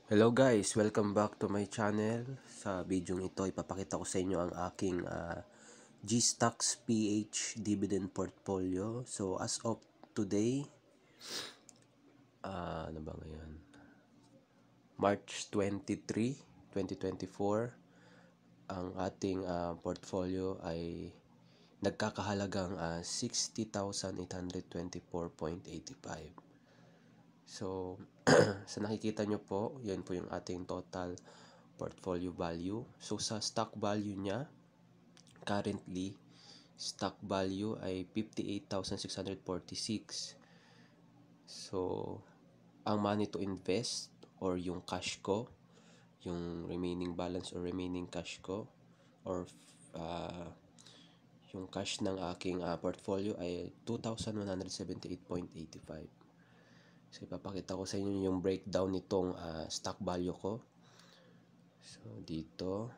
Hello guys, welcome back to my channel. Sa video ito, ipapakita ko sa inyo ang aking G-Stocks PH dividend portfolio. So as of today, ano ba ngayon? March 23, 2024, ang ating portfolio ay nagkakahalagang 60,824.85. So, sa nakikita nyo po, yan po yung ating total portfolio value. So, sa stock value niya, currently, stock value ay 58,646. So, ang money to invest or yung cash ko, yung remaining balance or remaining cash ko, or yung cash ng aking portfolio ay 2,178.85. So, ipapakita ko sa inyo yung breakdown nitong stock value ko. So, dito.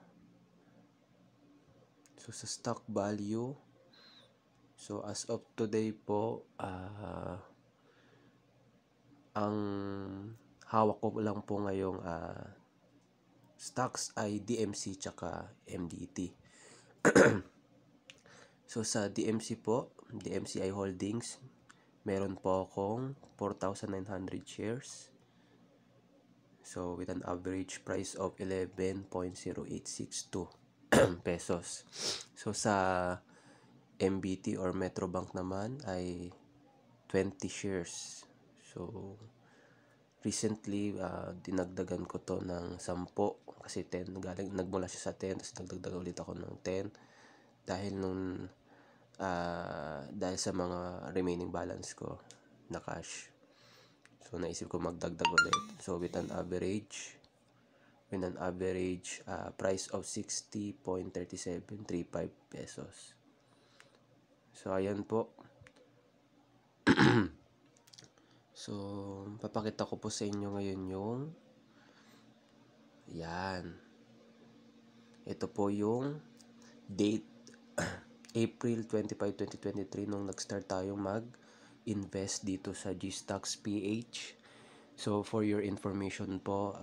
So, sa stock value, so as of today po, ang hawak ko lang po ngayong stocks ay DMC tsaka MDT. So, sa DMC po, DMCI Holdings, meron po akong 4,900 shares. So, with an average price of 11.0862 pesos. So, sa MBT or Metrobank naman ay 20 shares. So, recently, dinagdagan ko to ng 10 kasi 10, nagmula siya sa 10, tapos nagdagdag ulit ako ng 10 dahil dahil sa mga remaining balance ko na cash. So, naisip ko magdagdag ulit. So, with an average price of 60.3735 pesos. So, ayan po. So, papakita ko po sa inyo ngayon yung yan. Ito po yung date April 25, 2023 nung nag-start tayong mag-invest dito sa G-Stocks PH. So, for your information po,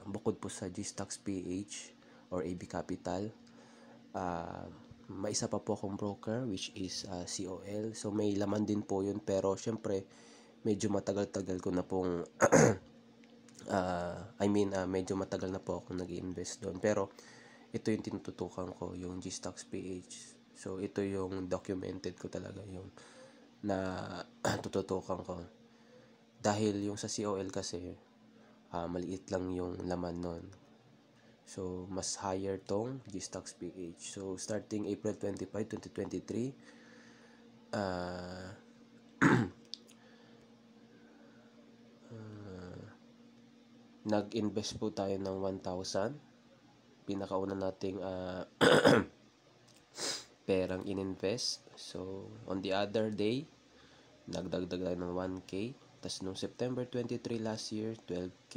bukod po sa G-Stocks PH or AB Capital, may isa pa po akong broker which is COL. So, may laman din po yun pero syempre medyo matagal-tagal ko na pong medyo matagal na po ako nag-invest doon. Pero ito yung tinututukan ko, yung G-Stocks PH. So, ito yung documented ko talaga, yung na tututukan ko. Dahil yung sa COL kasi, maliit lang yung laman nun. So, mas higher tong G-Stocks PH. So, starting April 25, 2023, nag-invest po tayo ng 1,000. Pinakauna nating perang ininvest. So, on the other day, nagdagdag tayo ng 1K. Tapos, nung September 23 last year, 12K.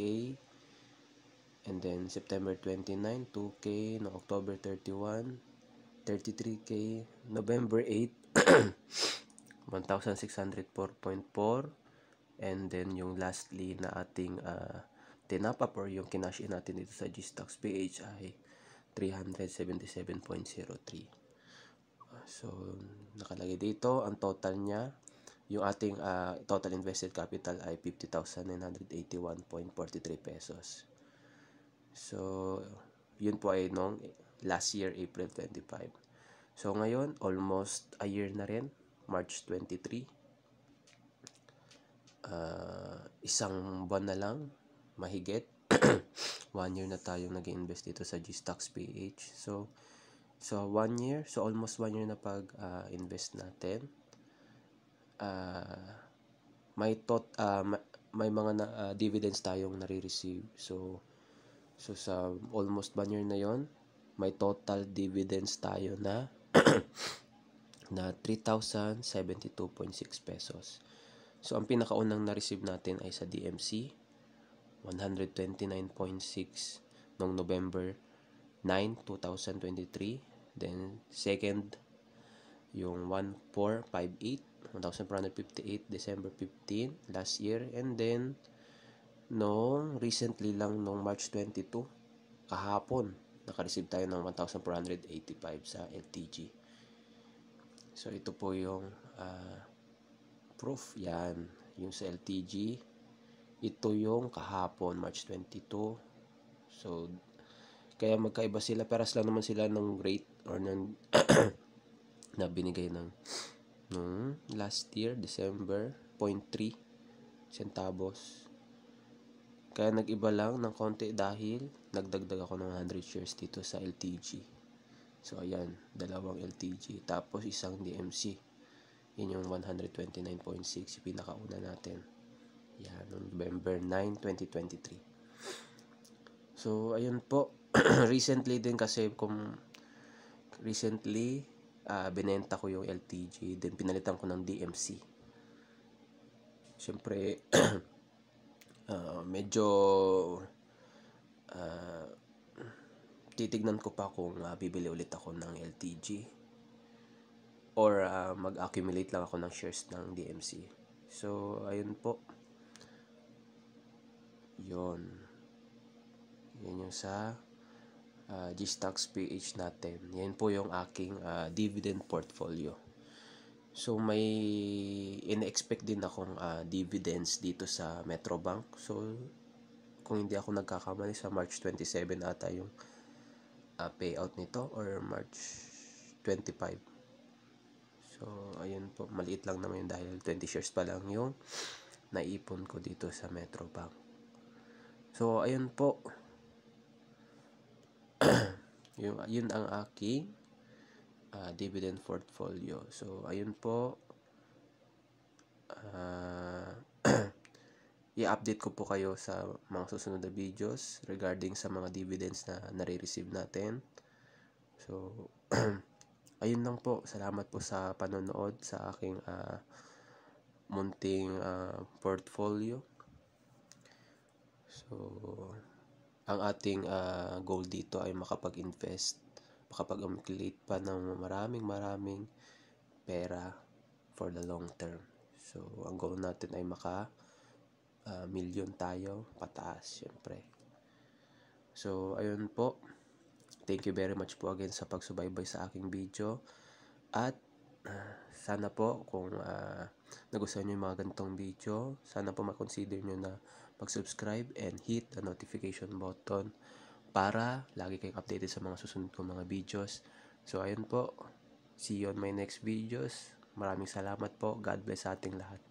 And then, September 29, 2K. No, October 31, 33K. November 8, 1,604.4. And then, yung lastly na ating tinap-up or yung kinash in natin dito sa G-Stocks PH ay 377.03. So, nakalagay dito, ang total niya, yung ating total invested capital ay 50,981.43 pesos. So, yun po ay nung last year, April 25. So, ngayon, almost a year na rin, March 23. Isang buwan na lang, mahigit. 1 year na tayong nag-invest dito sa G-Stocks PH. So 1 year, so almost 1 year na pag-invest natin. May mga dividends tayong nare-receive. So sa almost 1 year na yon, may total dividends tayo na na 3,072.6 pesos. So ang pinakaunang na-receive natin ay sa DMC, 129.6 noong November 9, 2023. Then, second, yung 1,458, 1,458, December 15, last year. And then, recently lang nung March 22, kahapon, naka-receive tayo ng 1,485 sa LTG. So ito po yung proof. Yan, yung sa LTG. Ito yung kahapon, March 22. So kaya magkaiba sila, paras lang naman sila ng rate or ng na binigay ng last year, December, 0.3 centavos. Kaya nag-iba lang ng konti dahil nagdagdag ako ng 100 shares dito sa LTG. So ayan, dalawang LTG tapos isang DMC. Yun yung 129.6, yung pinakauna natin. Yan, November 9, 2023. So ayun po. Recently din kasi binenta ko yung LTG, then pinalitan ko ng DMC. Siyempre medyo titignan ko pa kung bibili ulit ako ng LTG or mag-accumulate lang ako ng shares ng DMC. So ayun po, yun yung sa GStocks PH natin. Yan po yung aking dividend portfolio. So may in-expect din akong dividends dito sa Metrobank. So kung hindi ako nagkakamali, sa March 27 ata yung payout nito, or March 25. So ayun po, maliit lang naman yun dahil 20 shares pa lang yung naipon ko dito sa Metrobank. So ayun po, yun ang aking dividend portfolio. So ayun po, i-update ko po kayo sa mga susunod na videos regarding sa mga dividends na nare-receive natin. So ayun lang po, salamat po sa panonood sa aking munting portfolio. So ang ating goal dito ay makapag-accumulate pa ng maraming pera for the long term. So ang goal natin ay million tayo pataas, syempre. So ayun po, thank you very much po again sa pagsubaybay sa aking video, at sana po kung nagustuhan nyo yung mga ganitong video, sana po makonsider nyo na mag-subscribe and hit the notification button para lagi kayong updated sa mga susunod kong mga videos. So ayun po, see you on my next videos. Maraming salamat po. God bless sa ating lahat.